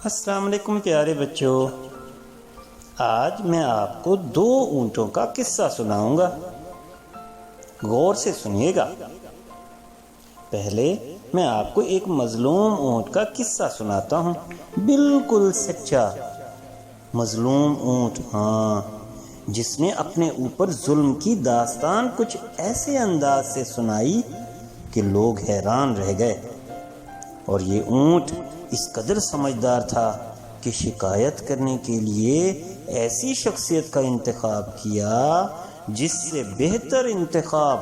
السلام علیکم پیارے بچوں، آج میں آپ کو 2 اونٹوں کا قصہ سناؤں گا۔ غور سے سنیے گا۔ پہلے میں آپ کو ایک مظلوم اونٹ کا قصہ سناتا ہوں، بالکل سچا مظلوم اونٹ، جس نے اپنے اوپر ظلم کی داستان کچھ ایسے انداز سے سنائی کہ لوگ حیران رہ گئے۔ اور یہ اونٹ اس قدر سمجھدار تھا کہ شکایت کرنے کے لیے ایسی شخصیت کا انتخاب کیا جس سے بہتر انتخاب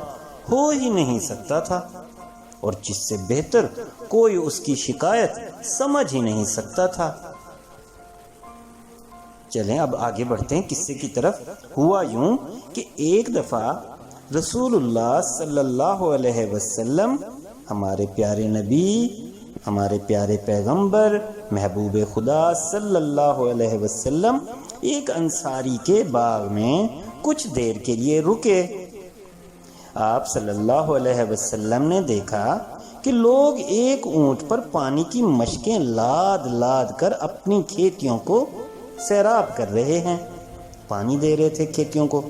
ہو ہی نہیں سکتا تھا، اور جس سے بہتر کوئی اس کی شکایت سمجھ ہی نہیں سکتا تھا۔ چلیں اب آگے بڑھتے ہیں قصے کی طرف۔ ہوا یوں کہ ایک دفعہ رسول اللہ صلی اللہ علیہ وسلم، ہمارے پیارے نبی، ہمارے پیارے پیغمبر، محبوب خدا صلی اللہ علیہ وسلم ایک انصاری کے باغ میں کچھ دیر کے لیے رکے۔ آپ صلی اللہ علیہ وسلم نے دیکھا کہ لوگ ایک اونٹ پر پانی کی مشکیں لاد لاد کر اپنی کھیتیوں کو سیراب کر رہے ہیں، پانی دے رہے تھے کھیتیوں کو۔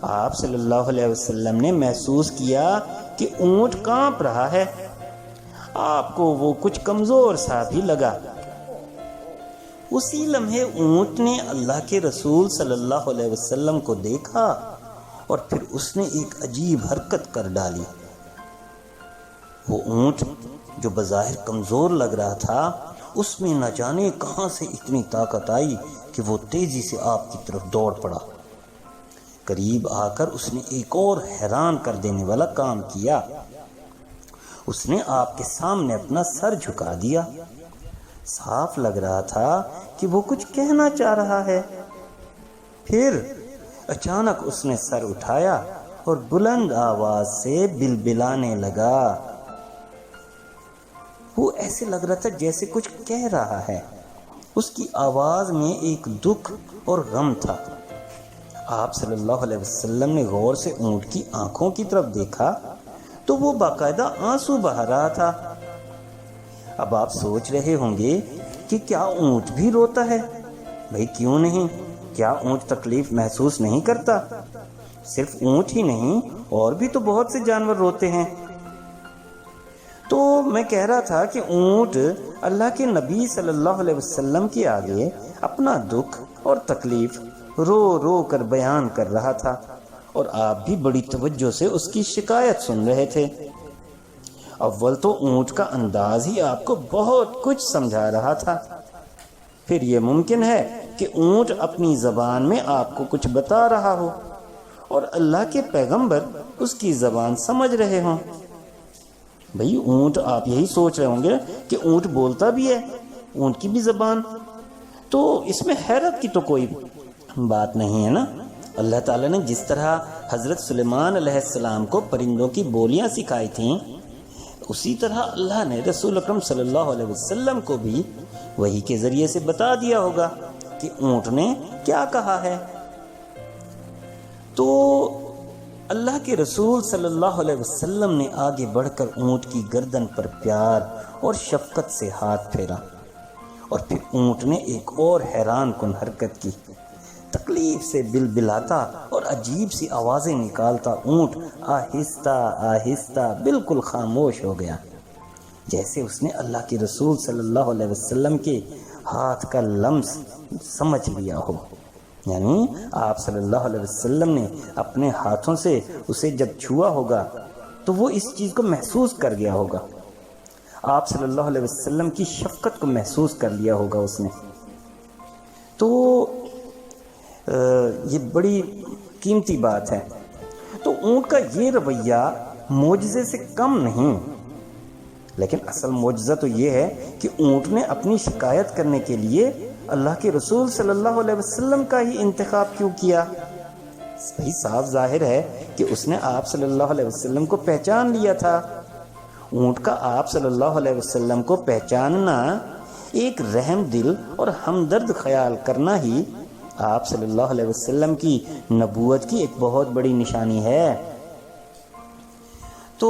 آپ صلی اللہ علیہ وسلم نے محسوس کیا کہ اونٹ کانپ رہا ہے۔ آپ کو وہ کچھ کمزور سا بھی لگا۔ اسی لمحے اونٹ نے اللہ کے رسول صلی اللہ علیہ وسلم کو دیکھا اور پھر اس نے ایک عجیب حرکت کر ڈالی۔ وہ اونٹ جو بظاہر کمزور لگ رہا تھا، اس میں نہ جانے کہاں سے اتنی طاقت آئی کہ وہ تیزی سے آپ کی طرف دوڑ پڑا۔ قریب آ کر اس نے ایک اور حیران کر دینے والا کام کیا۔ اس نے آپ کے سامنے اپنا سر جھکا دیا۔ صاف لگ رہا تھا کہ وہ کچھ کہنا چاہ رہا ہے۔ پھر اچانک اس نے سر اٹھایا اور بلند آواز سے بلبلانے لگا۔ وہ ایسے لگ رہا تھا جیسے کچھ کہہ رہا ہے۔ اس کی آواز میں ایک دکھ اور غم تھا۔ آپ صلی اللہ علیہ وسلم نے غور سے اونٹ کی آنکھوں کی طرف دیکھا تو وہ باقاعدہ آنسو بہا رہا تھا۔ اب آپ سوچ رہے ہوں گے کہ کیا اونٹ بھی روتا ہے؟ بھئی کیوں نہیں؟ کیا اونٹ تکلیف محسوس نہیں کرتا؟ صرف اونٹ ہی نہیں، اور بھی تو بہت سے جانور روتے ہیں۔ تو میں کہہ رہا تھا کہ اونٹ اللہ کے نبی صلی اللہ علیہ وسلم کے آگے اپنا دکھ اور تکلیف رو رو کر بیان کر رہا تھا، اور آپ بھی بڑی توجہ سے اس کی شکایت سن رہے تھے۔ اول تو اونٹ کا انداز ہی آپ کو بہت کچھ سمجھا رہا تھا۔ پھر یہ ممکن ہے کہ اونٹ اپنی زبان میں آپ کو کچھ بتا رہا ہو اور اللہ کے پیغمبر اس کی زبان سمجھ رہے ہوں۔ بھئی اونٹ، آپ یہی سوچ رہے ہوں گے کہ اونٹ بولتا بھی ہے، اونٹ کی بھی زبان، تو اس میں حیرت کی تو کوئی بات نہیں ہے نا۔ اللہ تعالیٰ نے جس طرح حضرت سلیمان علیہ السلام کو پرندوں کی بولیاں سکھائی تھیں، اسی طرح اللہ نے رسول اکرم صلی اللہ علیہ وسلم کو بھی وحی کے ذریعے سے بتا دیا ہوگا کہ اونٹ نے کیا کہا ہے۔ تو اللہ کے رسول صلی اللہ علیہ وسلم نے آگے بڑھ کر اونٹ کی گردن پر پیار اور شفقت سے ہاتھ پھیرا، اور پھر اونٹ نے ایک اور حیران کن حرکت کی۔ تکلیف سے بلبلاتا اور عجیب سی آوازیں نکالتا اونٹ آہستہ آہستہ بالکل خاموش ہو گیا، جیسے اس نے اللہ کے رسول صلی اللہ علیہ وسلم کے ہاتھ کا لمس سمجھ لیا ہو۔ یعنی آپ صلی اللہ علیہ وسلم نے اپنے ہاتھوں سے اسے جب چھوا ہوگا تو وہ اس چیز کو محسوس کر گیا ہوگا۔ آپ صلی اللہ علیہ وسلم کی شفقت کو محسوس کر لیا ہوگا اس نے۔ تو یہ بڑی قیمتی بات ہے۔ تو اونٹ کا یہ رویہ معجزے سے کم نہیں، لیکن اصل معجزہ تو یہ ہے کہ اونٹ نے اپنی شکایت کرنے کے لیے اللہ کے رسول صلی اللہ علیہ وسلم کا ہی انتخاب کیوں کیا؟ صحیح صاف ظاہر ہے کہ اس نے آپ صلی اللہ علیہ وسلم کو پہچان لیا تھا۔ اونٹ کا آپ صلی اللہ علیہ وسلم کو پہچاننا، ایک رحم دل اور ہمدرد خیال کرنا ہی آپ صلی اللہ علیہ وسلم کی نبوت کی ایک بہت بڑی نشانی ہے۔ تو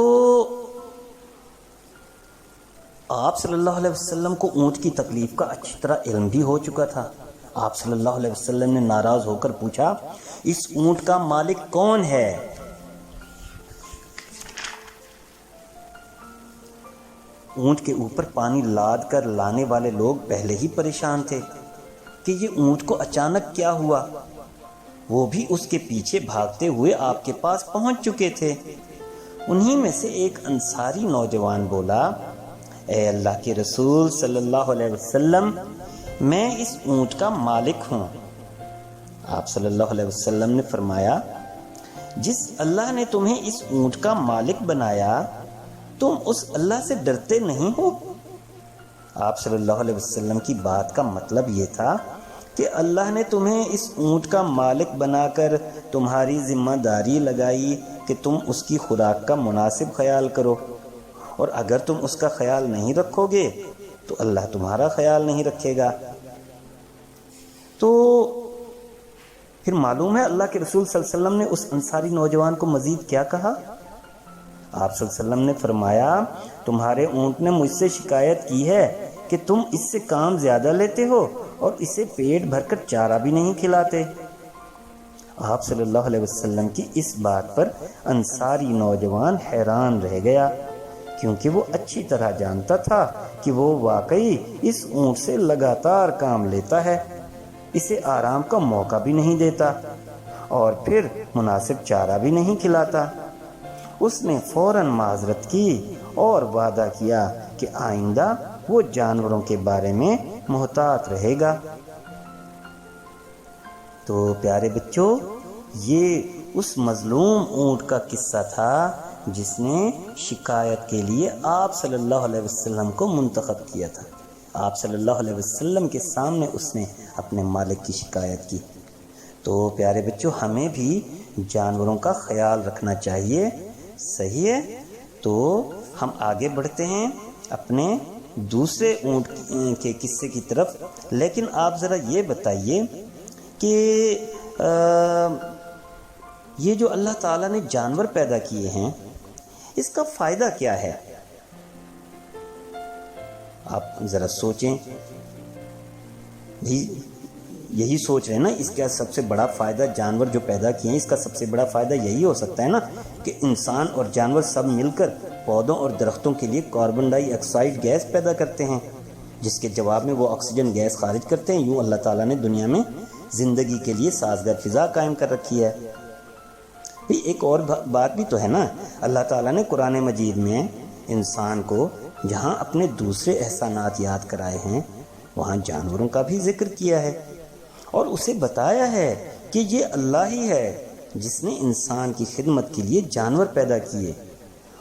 آپ صلی اللہ علیہ وسلم کو اونٹ کی تکلیف کا اچھی طرح علم بھی ہو چکا تھا۔ آپ صلی اللہ علیہ وسلم نے ناراض ہو کر پوچھا، اس اونٹ کا مالک کون ہے؟ اونٹ کے اوپر پانی لاد کر لانے والے لوگ پہلے ہی پریشان تھے کہ یہ اونٹ کو اچانک کیا ہوا۔ وہ بھی اس کے پیچھے بھاگتے ہوئے آپ کے پاس پہنچ چکے تھے۔ انہی میں سے ایک انصاری نوجوان بولا، اے اللہ کے رسول صلی اللہ علیہ وسلم، میں اس اونٹ کا مالک ہوں۔ آپ صلی اللہ علیہ وسلم نے فرمایا، جس اللہ نے تمہیں اس اونٹ کا مالک بنایا، تم اس اللہ سے ڈرتے نہیں ہو؟ آپ صلی اللہ علیہ وسلم کی بات کا مطلب یہ تھا کہ اللہ نے تمہیں اس اونٹ کا مالک بنا کر تمہاری ذمہ داری لگائی کہ تم اس کی خوراک کا مناسب خیال کرو، اور اگر تم اس کا خیال نہیں رکھو گے تو اللہ تمہارا خیال نہیں رکھے گا۔ تو پھر معلوم ہے اللہ کے رسول صلی اللہ علیہ وسلم نے اس انصاری نوجوان کو مزید کیا کہا؟ آپ صلی اللہ علیہ وسلم نے فرمایا، تمہارے اونٹ نے مجھ سے شکایت کی ہے کہ تم اس سے کام زیادہ لیتے ہو اور اسے پیٹ بھر کر چارہ بھی نہیں کھلاتے۔ آپ صلی اللہ علیہ وسلم کی اس بات پر انصاری نوجوان حیران رہ گیا، کیونکہ وہ اچھی طرح جانتا تھا کہ وہ واقعی اس اونٹ سے لگاتار کام لیتا ہے، اسے آرام کا موقع بھی نہیں دیتا اور پھر مناسب چارہ بھی نہیں کھلاتا۔ اس نے فوراً معذرت کی اور وعدہ کیا کہ آئندہ وہ جانوروں کے بارے میں محتاط رہے گا۔ تو پیارے بچوں، یہ اس مظلوم اونٹ کا قصہ تھا جس نے شکایت کے لیے آپ صلی اللہ علیہ وسلم کو منتخب کیا تھا۔ آپ صلی اللہ علیہ وسلم کے سامنے اس نے اپنے مالک کی شکایت کی۔ تو پیارے بچوں، ہمیں بھی جانوروں کا خیال رکھنا چاہیے، صحیح ہے؟ تو ہم آگے بڑھتے ہیں اپنے دوسرے اونٹ کے قصے کی طرف، لیکن آپ ذرا یہ بتائیے کہ یہ جو اللہ تعالیٰ نے جانور پیدا کیے ہیں، اس کا فائدہ کیا ہے؟ آپ ذرا سوچیں، یہی سوچ رہے ہیں نا، اس کا سب سے بڑا فائدہ جانور جو پیدا کیے ہیں، اس کا سب سے بڑا فائدہ یہی ہو سکتا ہے نا کہ انسان اور جانور سب مل کر پودوں اور درختوں کے لیے کاربن ڈائی آکسائڈ گیس پیدا کرتے ہیں، جس کے جواب میں وہ آکسیجن گیس خارج کرتے ہیں۔ یوں اللہ تعالیٰ نے دنیا میں زندگی کے لیے سازگار فضا قائم کر رکھی ہے۔ ایک اور بات بھی تو ہے نا، اللہ تعالیٰ نے قرآن مجید میں انسان کو جہاں اپنے دوسرے احسانات یاد کرائے ہیں، وہاں جانوروں کا بھی ذکر کیا ہے، اور اسے بتایا ہے کہ یہ اللہ ہی ہے جس نے انسان کی خدمت کے لیے جانور پیدا کیے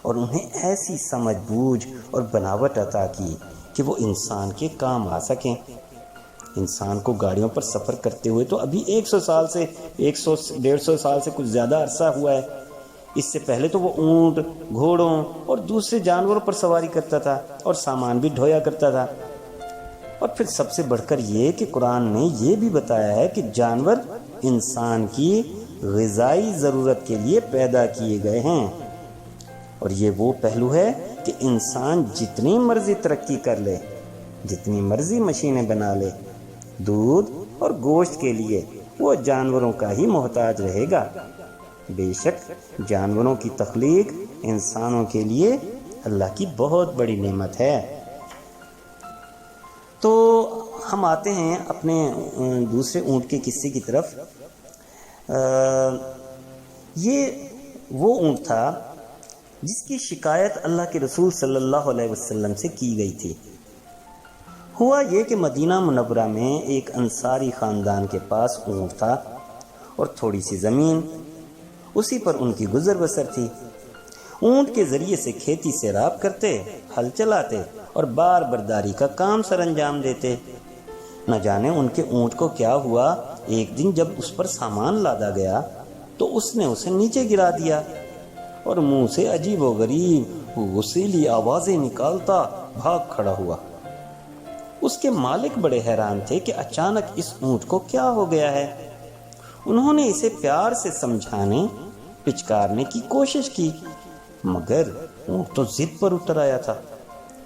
اور انہیں ایسی سمجھ بوجھ اور بناوٹ عطا کی کہ وہ انسان کے کام آ سکیں۔ انسان کو گاڑیوں پر سفر کرتے ہوئے تو ابھی 100 سال سے 100-150 سال سے کچھ زیادہ عرصہ ہوا ہے۔ اس سے پہلے تو وہ اونٹ، گھوڑوں اور دوسرے جانوروں پر سواری کرتا تھا اور سامان بھی ڈھویا کرتا تھا۔ اور پھر سب سے بڑھ کر یہ کہ قرآن نے یہ بھی بتایا ہے کہ جانور انسان کی غذائی ضرورت کے لیے پیدا کیے گئے ہیں، اور یہ وہ پہلو ہے کہ انسان جتنی مرضی ترقی کر لے، جتنی مرضی مشینیں بنا لے، دودھ اور گوشت کے لیے وہ جانوروں کا ہی محتاج رہے گا۔ بے شک جانوروں کی تخلیق انسانوں کے لیے اللہ کی بہت بڑی نعمت ہے۔ تو ہم آتے ہیں اپنے دوسرے اونٹ کے قصے کی طرف۔ یہ وہ اونٹ تھا جس کی شکایت اللہ کے رسول صلی اللہ علیہ وسلم سے کی گئی تھی۔ ہوا یہ کہ مدینہ منورہ میں ایک انصاری خاندان کے پاس اونٹ تھا اور تھوڑی سی زمین، اسی پر ان کی گزر بسر تھی۔ اونٹ کے ذریعے سے کھیتی سیراب کرتے، ہل چلاتے اور بار برداری کا کام سر انجام دیتے۔ نہ جانے ان کے اونٹ کو کیا ہوا، ایک دن جب اس پر سامان لادا گیا تو اس نے اسے نیچے گرا دیا اور منہ سے عجیب و غریب غسیلی آوازیں نکالتا بھاگ کھڑا ہوا۔ اس کے مالک بڑے حیران تھے کہ اچانک اس اونٹ کو کیا ہو گیا ہے۔ انہوں نے اسے پیار سے سمجھانے، پچکارنے کی کوشش کی، مگر اونٹ تو ضد پر اتر آیا تھا۔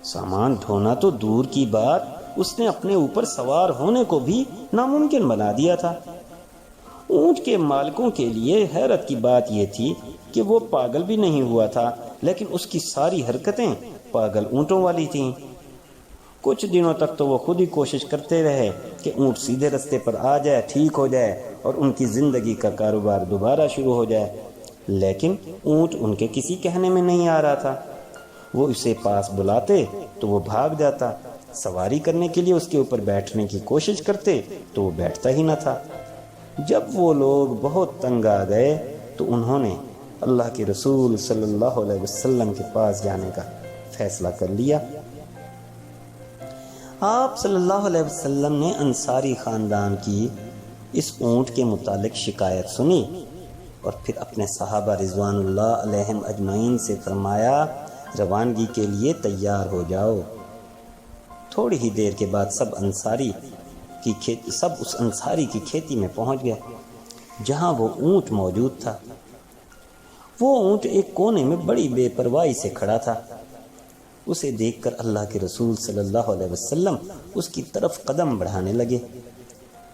سامان ڈھونا تو دور کی بات، اس نے اپنے اوپر سوار ہونے کو بھی ناممکن بنا دیا تھا۔ اونٹ کے مالکوں کے لیے حیرت کی بات یہ تھی کہ وہ پاگل بھی نہیں ہوا تھا، لیکن اس کی ساری حرکتیں پاگل اونٹوں والی تھیں۔ کچھ دنوں تک تو وہ خود ہی کوشش کرتے رہے کہ اونٹ سیدھے رستے پر آ جائے، ٹھیک ہو جائے اور ان کی زندگی کا کاروبار دوبارہ شروع ہو جائے، لیکن اونٹ ان کے کسی کہنے میں نہیں آ رہا تھا۔ وہ اسے پاس بلاتے تو وہ بھاگ جاتا، سواری کرنے کے لیے اس کے اوپر بیٹھنے کی کوشش کرتے تو وہ بیٹھتا ہی نہ تھا۔ جب وہ لوگ بہت تنگ آ گئے تو انہوں نے اللہ کے رسول صلی اللہ علیہ وسلم کے پاس جانے کا فیصلہ کر لیا۔ آپ صلی اللہ علیہ وسلم نے انصاری خاندان کی اس اونٹ کے متعلق شکایت سنی اور پھر اپنے صحابہ رضوان اللہ علیہم اجمعین سے فرمایا، روانگی کے لیے تیار ہو جاؤ۔ تھوڑی ہی دیر کے بعد سب اس انصاری کی کھیتی میں پہنچ گئے جہاں وہ اونٹ موجود تھا۔ وہ اونٹ ایک کونے میں بڑی بے پرواہی سے کھڑا تھا۔ اسے دیکھ کر اللہ کے رسول صلی اللہ علیہ وسلم اس کی طرف قدم بڑھانے لگے۔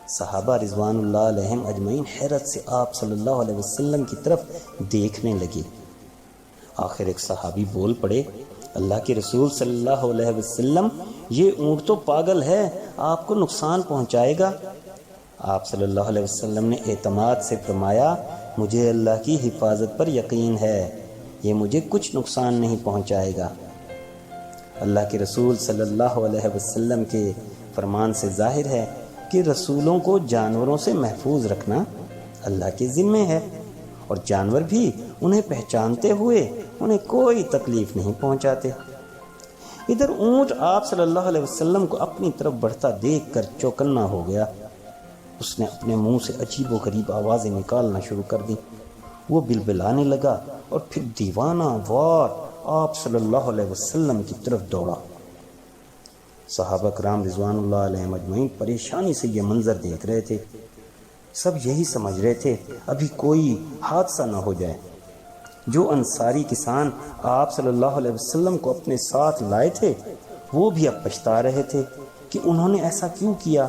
صحابہ رضوان اللہ علیہم اجمعین حیرت سے آپ صلی اللہ علیہ وسلم کی طرف دیکھنے لگے۔ آخر ایک صحابی بول پڑے، اللہ کے رسول صلی اللہ علیہ وسلم، یہ اونٹ تو پاگل ہے، آپ کو نقصان پہنچائے گا۔ آپ صلی اللہ علیہ وسلم نے اعتماد سے فرمایا، مجھے اللہ کی حفاظت پر یقین ہے، یہ مجھے کچھ نقصان نہیں پہنچائے گا۔ اللہ کے رسول صلی اللہ علیہ وسلم کے فرمان سے ظاہر ہے کہ رسولوں کو جانوروں سے محفوظ رکھنا اللہ کے ذمے ہے، اور جانور بھی انہیں پہچانتے ہوئے انہیں کوئی تکلیف نہیں پہنچاتے۔ ادھر اونٹ آپ صلی اللہ علیہ وسلم کو اپنی طرف بڑھتا دیکھ کر چوکنا ہو گیا۔ اس نے اپنے منہ سے عجیب و غریب آوازیں نکالنا شروع کر دی۔ وہ بلبلانے لگا اور پھر دیوانہ وار آپ صلی اللہ علیہ وسلم کی طرف دوڑا۔ صحابہ کرام رضوان اللہ علیہ مجمعین پریشانی سے یہ منظر دیکھ رہے تھے۔ سب یہی سمجھ رہے تھے ابھی کوئی حادثہ نہ ہو جائے۔ جو انصاری کسان آپ صلی اللہ علیہ وسلم کو اپنے ساتھ لائے تھے وہ بھی اب پچھتا رہے تھے کہ انہوں نے ایسا کیوں کیا،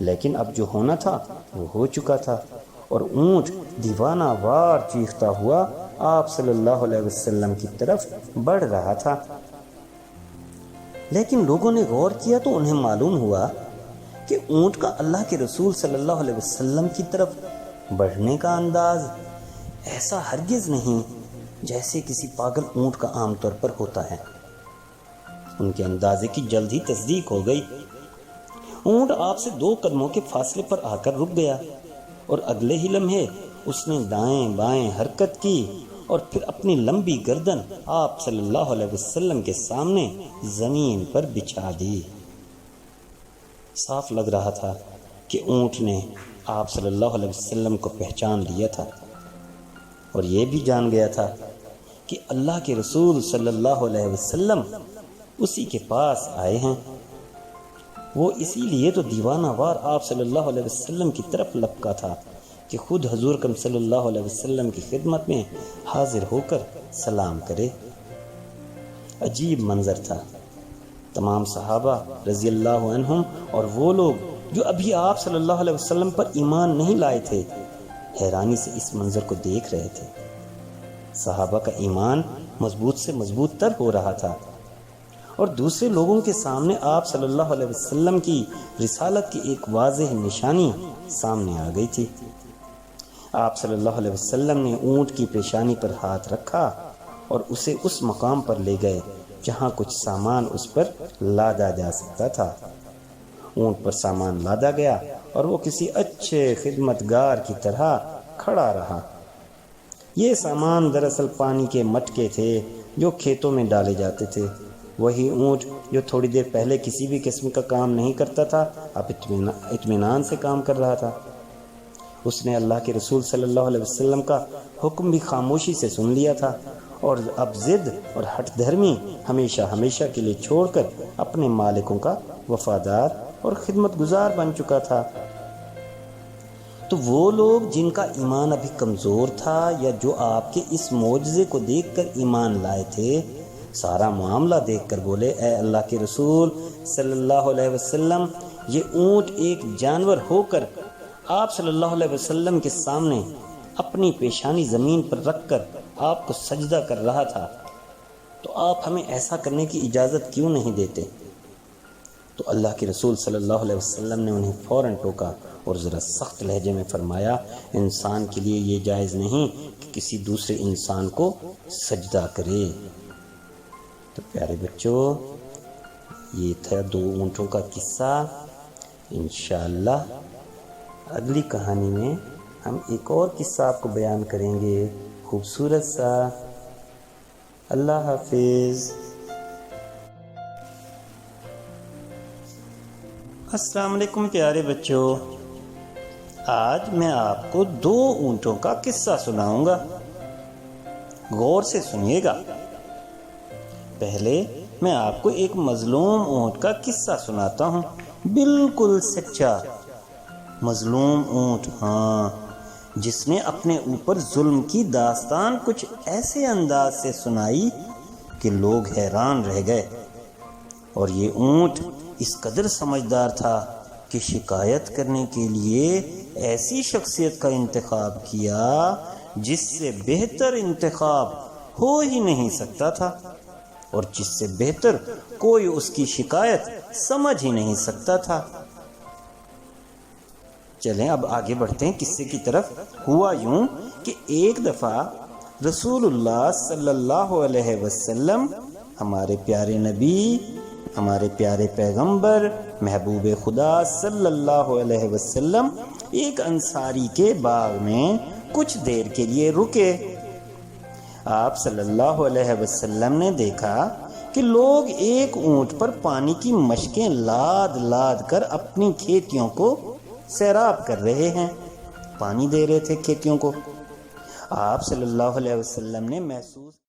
لیکن اب جو ہونا تھا وہ ہو چکا تھا، اور اونٹ دیوانہ وار چیختا ہوا آپ صلی اللہ علیہ وسلم کی طرف بڑھ رہا تھا۔ لیکن لوگوں نے غور کیا تو انہیں معلوم ہوا کہ اونٹ کا اللہ کے رسول صلی اللہ علیہ وسلم کی طرف بڑھنے کا انداز ایسا ہرگز نہیں جیسے کسی پاگل اونٹ کا عام طور پر ہوتا ہے۔ ان کے اندازے کی جلد ہی تصدیق ہو گئی۔ اونٹ آپ سے 2 قدموں کے فاصلے پر آ کر رک گیا اور اگلے ہی لمحے اس نے دائیں بائیں حرکت کی اور پھر اپنی لمبی گردن آپ صلی اللہ علیہ وسلم کے سامنے زمین پر بچھا دی۔ صاف لگ رہا تھا کہ اونٹ نے آپ صلی اللہ علیہ وسلم کو پہچان لیا تھا اور یہ بھی جان گیا تھا کہ اللہ کے رسول صلی اللہ علیہ وسلم اسی کے پاس آئے ہیں۔ وہ اسی لیے تو دیوانہ وار آپ صلی اللہ علیہ وسلم کی طرف لپکا تھا کہ خود حضور اکرم صلی اللہ علیہ وسلم کی خدمت میں حاضر ہو کر سلام کرے۔ عجیب منظر تھا۔ تمام صحابہ رضی اللہ عنہم اور وہ لوگ جو ابھی آپ صلی اللہ علیہ وسلم پر ایمان نہیں لائے تھے حیرانی سے اس منظر کو دیکھ رہے تھے۔ صحابہ کا ایمان مضبوط سے مضبوط تر ہو رہا تھا اور دوسرے لوگوں کے سامنے آپ صلی اللہ علیہ وسلم کی رسالت کی ایک واضح نشانی سامنے آ گئی تھی۔ آپ صلی اللہ علیہ وسلم نے اونٹ کی پیشانی پر ہاتھ رکھا اور اسے اس مقام پر لے گئے جہاں کچھ سامان اس پر لادا جا سکتا تھا۔ اونٹ پر سامان لادا گیا اور وہ کسی اچھے خدمتگار کی طرح کھڑا رہا۔ یہ سامان دراصل پانی کے مٹکے تھے جو کھیتوں میں ڈالے جاتے تھے۔ وہی اونٹ جو تھوڑی دیر پہلے کسی بھی قسم کا کام نہیں کرتا تھا اب اطمینان سے کام کر رہا تھا۔ اس نے اللہ کے رسول صلی اللہ علیہ وسلم کا حکم بھی خاموشی سے سن لیا تھا اور اب ضد اور ہٹ دھرمی ہمیشہ کے لیے چھوڑ کر اپنے مالکوں کا وفادار اور خدمت گزار بن چکا تھا۔ تو وہ لوگ جن کا ایمان ابھی کمزور تھا یا جو آپ کے اس معجزے کو دیکھ کر ایمان لائے تھے سارا معاملہ دیکھ کر بولے اے اللہ کے رسول صلی اللہ علیہ وسلم، یہ اونٹ ایک جانور ہو کر آپ صلی اللہ علیہ وسلم کے سامنے اپنی پیشانی زمین پر رکھ کر آپ کو سجدہ کر رہا تھا، تو آپ ہمیں ایسا کرنے کی اجازت کیوں نہیں دیتے؟ تو اللہ کے رسول صلی اللہ علیہ وسلم نے انہیں فوراً ٹوکا اور ذرا سخت لہجے میں فرمایا، انسان کے لیے یہ جائز نہیں کہ کسی دوسرے انسان کو سجدہ کرے۔ تو پیارے بچوں، یہ تھا 2 اونٹوں کا قصہ۔ انشاءاللہ اگلی کہانی میں ہم ایک اور قصہ آپ کو بیان کریں گے، خوبصورت سا۔ اللہ حافظ۔ السلام علیکم پیارے بچوں، آج میں آپ کو 2 اونٹوں کا قصہ سناؤں گا، غور سے سنیے گا۔ پہلے میں آپ کو ایک مظلوم اونٹ کا قصہ سناتا ہوں، بالکل سچا مظلوم اونٹ، ہاں، جس نے اپنے اوپر ظلم کی داستان کچھ ایسے انداز سے سنائی کہ لوگ حیران رہ گئے۔ اور یہ اونٹ اس قدر سمجھدار تھا کہ شکایت کرنے کے لیے ایسی شخصیت کا انتخاب کیا جس سے بہتر انتخاب ہو ہی نہیں سکتا تھا، اور جس سے بہتر کوئی اس کی شکایت سمجھ ہی نہیں سکتا تھا۔ چلیں اب آگے بڑھتے ہیں قصے کی طرف۔ ہوا یوں کہ ایک دفعہ رسول اللہ صلی اللہ علیہ وسلم، ہمارے پیارے نبی، ہمارے پیارے پیغمبر، محبوب خدا صلی اللہ علیہ وسلم ایک انصاری کے باغ میں کچھ دیر کے لیے رکے۔ آپ صلی اللہ علیہ وسلم نے دیکھا کہ لوگ ایک اونٹ پر پانی کی مشکیں لاد لاد کر اپنی کھیتیوں کو سیراب کر رہے ہیں، پانی دے رہے تھے کھیتیوں کو۔ آپ صلی اللہ علیہ وسلم نے محسوس